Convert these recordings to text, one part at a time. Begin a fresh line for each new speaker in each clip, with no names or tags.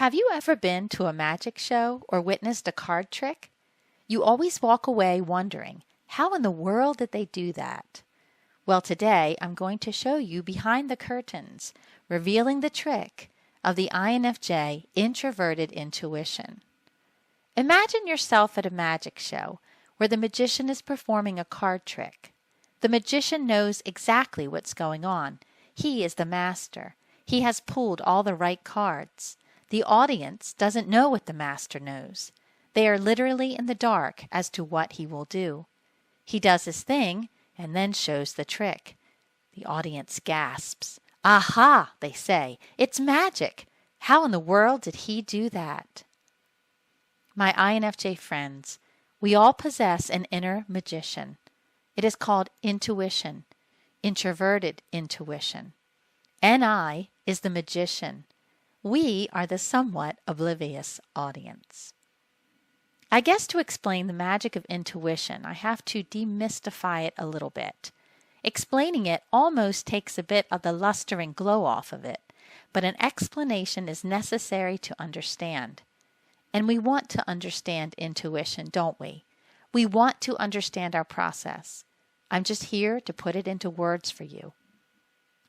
Have you ever been to a magic show or witnessed a card trick? You always walk away wondering, how in the world did they do that? Well, today I'm going to show you behind the curtains, revealing the trick of the INFJ Introverted Intuition. Imagine yourself at a magic show where the magician is performing a card trick. The magician knows exactly what's going on. He is the master. He has pulled all the right cards. The audience doesn't know what the master knows. They are literally in the dark as to what he will do. He does his thing and then shows the trick. The audience gasps. "Aha!" they say. "It's magic! How in the world did he do that?" My INFJ friends, we all possess an inner magician. It is called intuition, introverted intuition. NI is the magician. We are the somewhat oblivious audience. I guess to explain the magic of intuition, I have to demystify it a little bit. Explaining it almost takes a bit of the luster and glow off of it, but an explanation is necessary to understand. And we want to understand intuition, don't we? We want to understand our process. I'm just here to put it into words for you.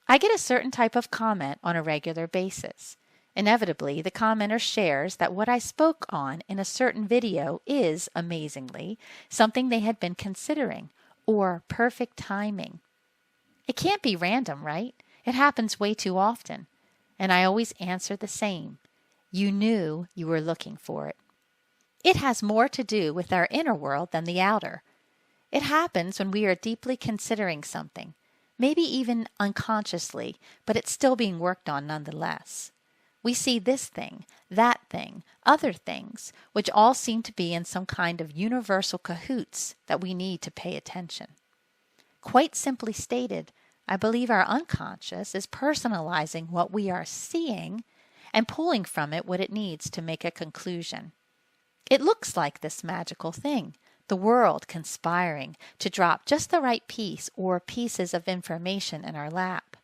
I get a certain type of comment on a regular basis. Inevitably, the commenter shares that what I spoke on in a certain video is, amazingly, something they had been considering, or perfect timing. It can't be random, right? It happens way too often. And I always answer the same. You knew you were looking for it. It has more to do with our inner world than the outer. It happens when we are deeply considering something, maybe even unconsciously, but it's still being worked on nonetheless. We see this thing, that thing, other things, which all seem to be in some kind of universal cahoots that we need to pay attention. Quite simply stated, I believe our unconscious is personalizing what we are seeing and pulling from it what it needs to make a conclusion. It looks like this magical thing, the world conspiring to drop just the right piece or pieces of information in our lap.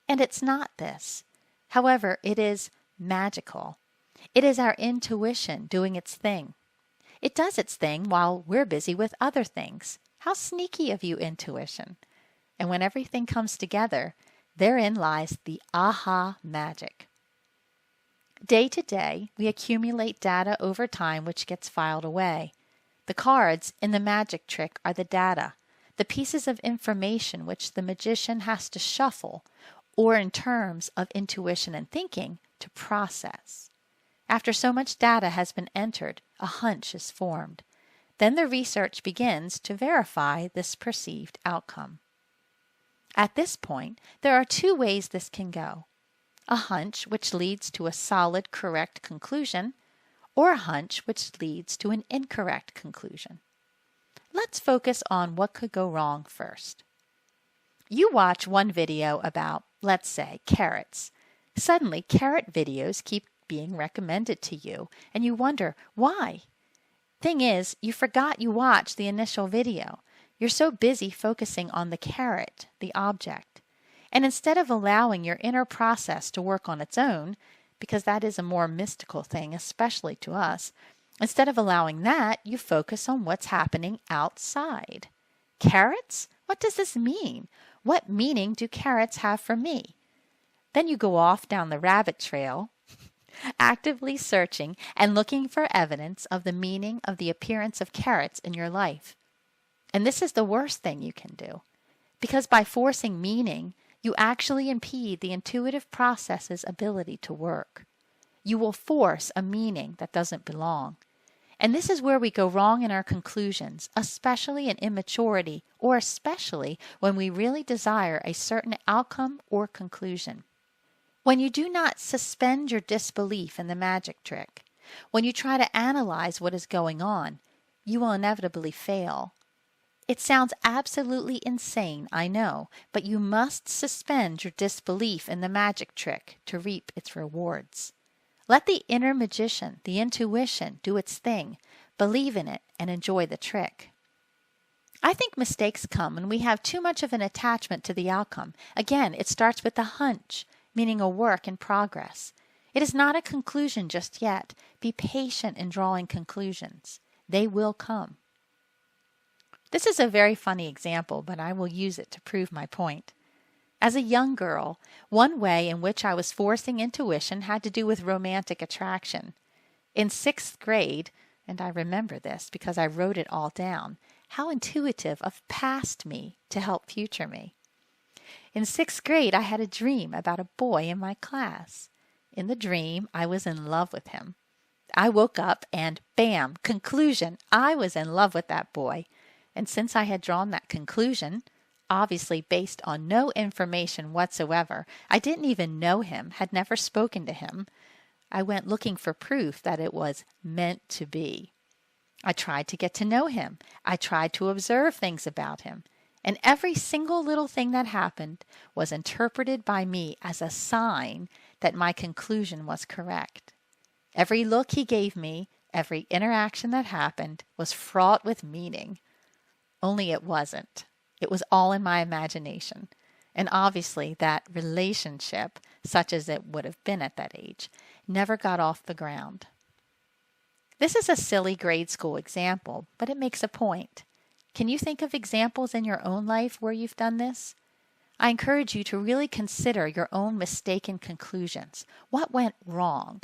And it's not this. However, it is magical. It is our intuition doing its thing. It does its thing while we're busy with other things. How sneaky of you, intuition. And when everything comes together, therein lies the aha magic. Day to day, we accumulate data over time which gets filed away. The cards in the magic trick are the data, the pieces of information which the magician has to shuffle, or in terms of intuition and thinking, to process. After so much data has been entered, a hunch is formed. Then the research begins to verify this perceived outcome. At this point, there are two ways this can go. A hunch which leads to a solid, correct conclusion, or a hunch which leads to an incorrect conclusion. Let's focus on what could go wrong first. You watch one video about, let's say, carrots. Suddenly, carrot videos keep being recommended to you, and you wonder, why? Thing is, you forgot you watched the initial video. You're so busy focusing on the carrot, the object. And instead of allowing your inner process to work on its own, because that is a more mystical thing, especially to us, instead of allowing that, you focus on what's happening outside. Carrots? What does this mean? What meaning do carrots have for me? Then you go off down the rabbit trail, actively searching and looking for evidence of the meaning of the appearance of carrots in your life. And this is the worst thing you can do, because by forcing meaning, you actually impede the intuitive process's ability to work. You will force a meaning that doesn't belong. And this is where we go wrong in our conclusions, especially in immaturity, or especially when we really desire a certain outcome or conclusion. When you do not suspend your disbelief in the magic trick, when you try to analyze what is going on, you will inevitably fail. It sounds absolutely insane, I know, but you must suspend your disbelief in the magic trick to reap its rewards. Let the inner magician, the intuition, do its thing. Believe in it and enjoy the trick. I think mistakes come when we have too much of an attachment to the outcome. Again, it starts with a hunch, meaning a work in progress. It is not a conclusion just yet. Be patient in drawing conclusions. They will come. This is a very funny example, but I will use it to prove my point. As a young girl, one way in which I was forcing intuition had to do with romantic attraction. In 6th grade, and I remember this because I wrote it all down, how intuitive of past me to help future me. In 6th grade, I had a dream about a boy in my class. In the dream, I was in love with him. I woke up and bam, conclusion, I was in love with that boy. And since I had drawn that conclusion, obviously based on no information whatsoever, I didn't even know him, had never spoken to him, I went looking for proof that it was meant to be. I tried to get to know him. I tried to observe things about him. And every single little thing that happened was interpreted by me as a sign that my conclusion was correct. Every look he gave me, every interaction that happened, was fraught with meaning. Only it wasn't. It was all in my imagination. And obviously that relationship, such as it would have been at that age, never got off the ground. This is a silly grade school example, but it makes a point. Can you think of examples in your own life where you've done this? I encourage you to really consider your own mistaken conclusions. What went wrong?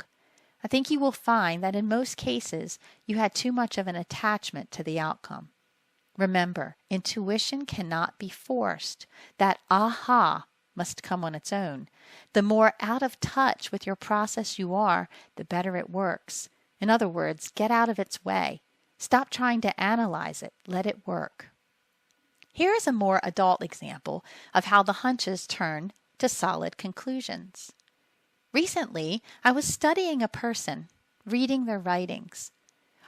I think you will find that in most cases, you had too much of an attachment to the outcome. Remember, intuition cannot be forced. That aha must come on its own. The more out of touch with your process you are, the better it works. In other words, get out of its way. Stop trying to analyze it. Let it work. Here is a more adult example of how the hunches turn to solid conclusions. Recently, I was studying a person, reading their writings.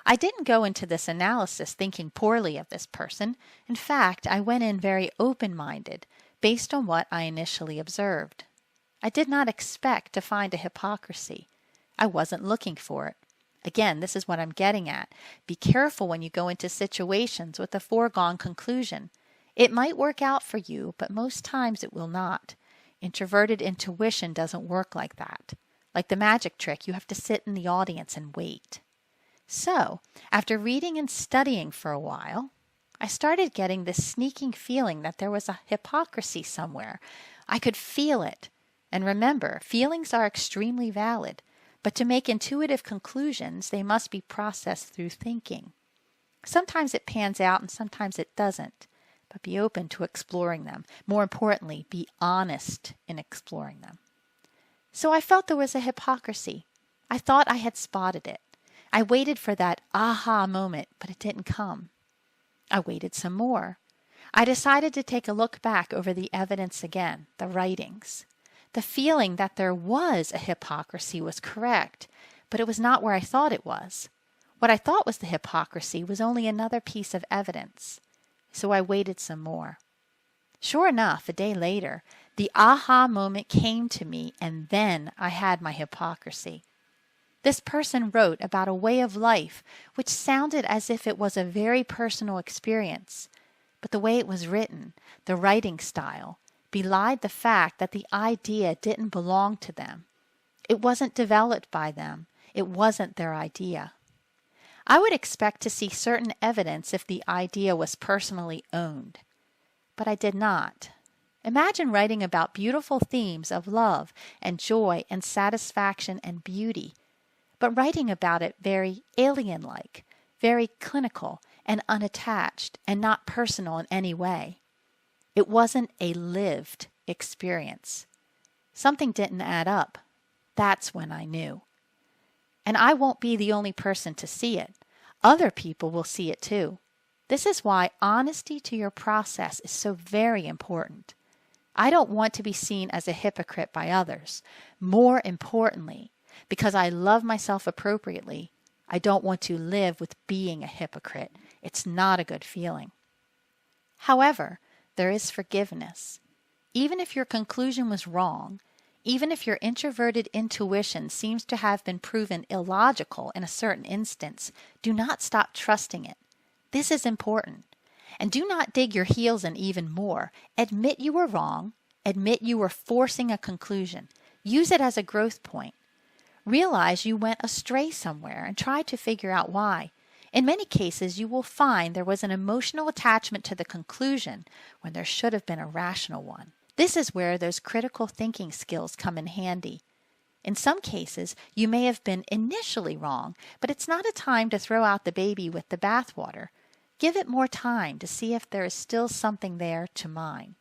I didn't go into this analysis thinking poorly of this person. In fact, I went in very open-minded, based on what I initially observed. I did not expect to find a hypocrisy. I wasn't looking for it. Again, this is what I'm getting at. Be careful when you go into situations with a foregone conclusion. It might work out for you, but most times it will not. Introverted intuition doesn't work like that. Like the magic trick, you have to sit in the audience and wait. So, after reading and studying for a while, I started getting this sneaking feeling that there was a hypocrisy somewhere. I could feel it. And remember, feelings are extremely valid. But to make intuitive conclusions, they must be processed through thinking. Sometimes it pans out and sometimes it doesn't. But be open to exploring them. More importantly, be honest in exploring them. So I felt there was a hypocrisy. I thought I had spotted it. I waited for that aha moment, but it didn't come. I waited some more. I decided to take a look back over the evidence again, the writings. The feeling that there was a hypocrisy was correct, but it was not where I thought it was. What I thought was the hypocrisy was only another piece of evidence. So I waited some more. Sure enough, a day later, the aha moment came to me, and then I had my hypocrisy. This person wrote about a way of life which sounded as if it was a very personal experience, but the way it was written, the writing style, belied the fact that the idea didn't belong to them. It wasn't developed by them. It wasn't their idea. I would expect to see certain evidence if the idea was personally owned, but I did not. Imagine writing about beautiful themes of love and joy and satisfaction and beauty, but writing about it very alien-like, very clinical and unattached and not personal in any way. It wasn't a lived experience. Something didn't add up. That's when I knew. And I won't be the only person to see it. Other people will see it too. This is why honesty to your process is so very important. I don't want to be seen as a hypocrite by others. More importantly, because I love myself appropriately, I don't want to live with being a hypocrite. It's not a good feeling. However, there is forgiveness. Even if your conclusion was wrong, even if your introverted intuition seems to have been proven illogical in a certain instance, do not stop trusting it. This is important. And do not dig your heels in even more. Admit you were wrong. Admit you were forcing a conclusion. Use it as a growth point. Realize you went astray somewhere and try to figure out why. In many cases, you will find there was an emotional attachment to the conclusion when there should have been a rational one. This is where those critical thinking skills come in handy. In some cases, you may have been initially wrong, but it's not a time to throw out the baby with the bathwater. Give it more time to see if there is still something there to mine.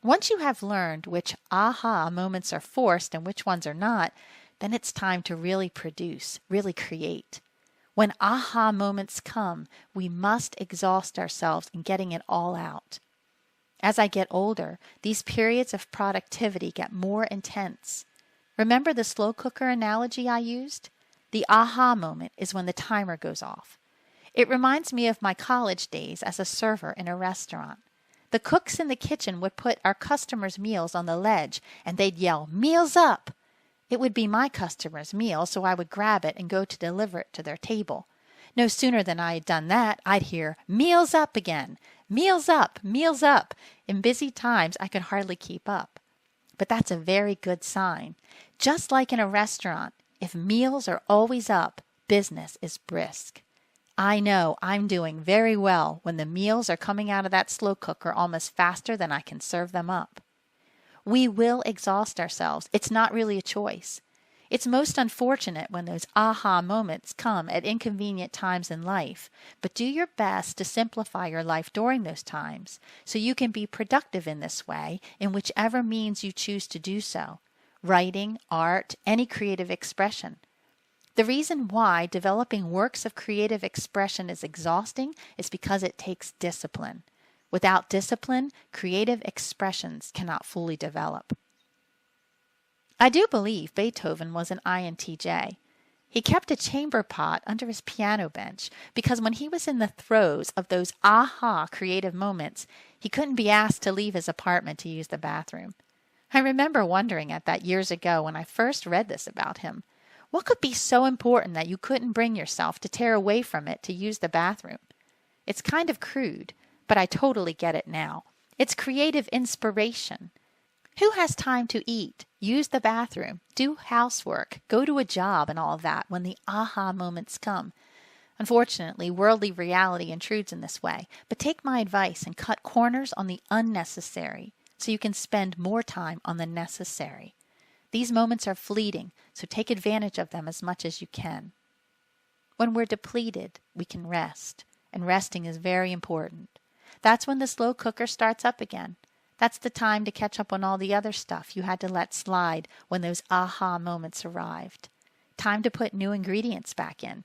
Once you have learned which aha moments are forced and which ones are not, then it's time to really produce, really create. When aha moments come, we must exhaust ourselves in getting it all out. As I get older, these periods of productivity get more intense. Remember the slow cooker analogy I used? The aha moment is when the timer goes off. It reminds me of my college days as a server in a restaurant. The cooks in the kitchen would put our customers' meals on the ledge, and they'd yell, "Meals up!" It would be my customer's meal, so I would grab it and go to deliver it to their table. No sooner than I had done that, I'd hear, "Meals up" again. Meals up, meals up. In busy times, I could hardly keep up. But that's a very good sign. Just like in a restaurant, if meals are always up, business is brisk. I know I'm doing very well when the meals are coming out of that slow cooker almost faster than I can serve them up. We will exhaust ourselves. It's not really a choice. It's most unfortunate when those aha moments come at inconvenient times in life, but do your best to simplify your life during those times so you can be productive in this way in whichever means you choose to do so. Writing, art, any creative expression. The reason why developing works of creative expression is exhausting is because it takes discipline. Without discipline, creative expressions cannot fully develop. I do believe Beethoven was an INTJ. He kept a chamber pot under his piano bench because when he was in the throes of those aha creative moments, he couldn't be asked to leave his apartment to use the bathroom. I remember wondering at that years ago when I first read this about him. What could be so important that you couldn't bring yourself to tear away from it to use the bathroom? It's kind of crude, but I totally get it now. It's creative inspiration. Who has time to eat, use the bathroom, do housework, go to a job and all of that when the aha moments come? Unfortunately, worldly reality intrudes in this way, but take my advice and cut corners on the unnecessary so you can spend more time on the necessary. These moments are fleeting, so take advantage of them as much as you can. When we're depleted, we can rest, and resting is very important. That's when the slow cooker starts up again. That's the time to catch up on all the other stuff you had to let slide when those aha moments arrived. Time to put new ingredients back in.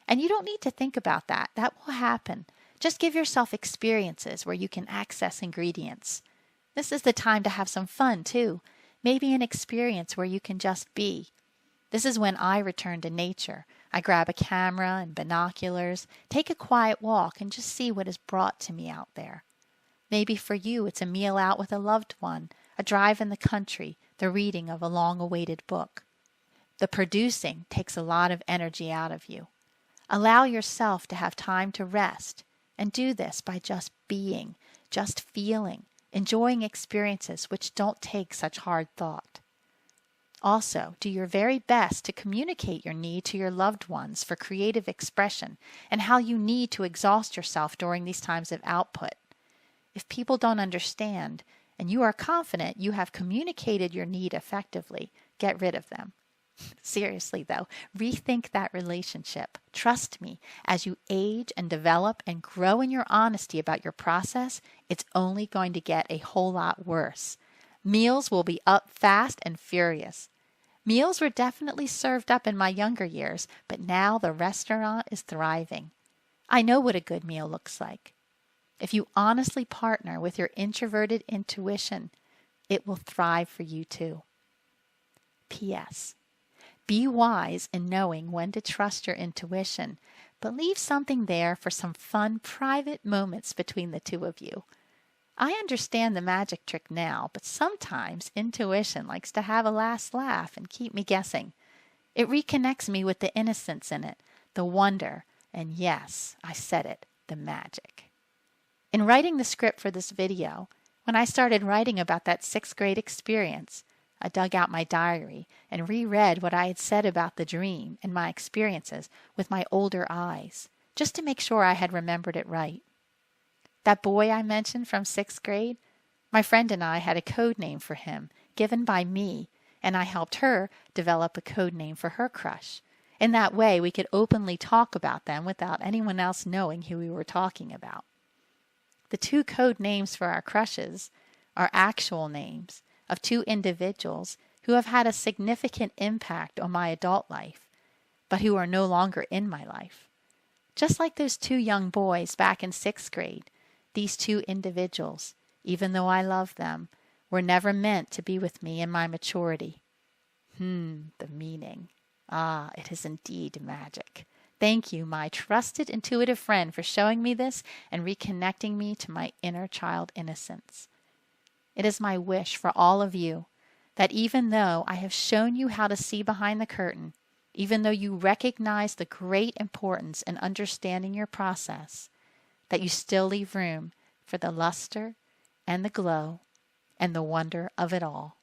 And you don't need to think about that. That will happen. Just give yourself experiences where you can access ingredients. This is the time to have some fun, too. Maybe an experience where you can just be. This is when I return to nature. I grab a camera and binoculars, take a quiet walk, and just see what is brought to me out there. Maybe for you it's a meal out with a loved one, a drive in the country, the reading of a long-awaited book. The producing takes a lot of energy out of you. Allow yourself to have time to rest, and do this by just being, just feeling, enjoying experiences which don't take such hard thought. Also, do your very best to communicate your need to your loved ones for creative expression and how you need to exhaust yourself during these times of output. If people don't understand, and you are confident you have communicated your need effectively, get rid of them. Seriously, though, rethink that relationship. Trust me, as you age and develop and grow in your honesty about your process, it's only going to get a whole lot worse. Meals will be up fast and furious. Meals were definitely served up in my younger years, but now the restaurant is thriving. I know what a good meal looks like. If you honestly partner with your introverted intuition, it will thrive for you too. P.S. Be wise in knowing when to trust your intuition, but leave something there for some fun private moments between the two of you. I understand the magic trick now, but sometimes intuition likes to have a last laugh and keep me guessing. It reconnects me with the innocence in it, the wonder, and yes, I said it, the magic. In writing the script for this video, when I started writing about that 6th grade experience, I dug out my diary and reread what I had said about the dream and my experiences with my older eyes, just to make sure I had remembered it right. That boy I mentioned from 6th grade, my friend and I had a code name for him given by me, and I helped her develop a code name for her crush. In that way, we could openly talk about them without anyone else knowing who we were talking about. The 2 code names for our crushes are actual names of 2 individuals who have had a significant impact on my adult life, but who are no longer in my life. Just like those 2 young boys back in 6th grade, these 2 individuals, even though I love them, were never meant to be with me in my maturity. The meaning. It is indeed magic. Thank you, my trusted intuitive friend, for showing me this and reconnecting me to my inner child innocence. It is my wish for all of you that even though I have shown you how to see behind the curtain, even though you recognize the great importance in understanding your process, that you still leave room for the luster and the glow and the wonder of it all.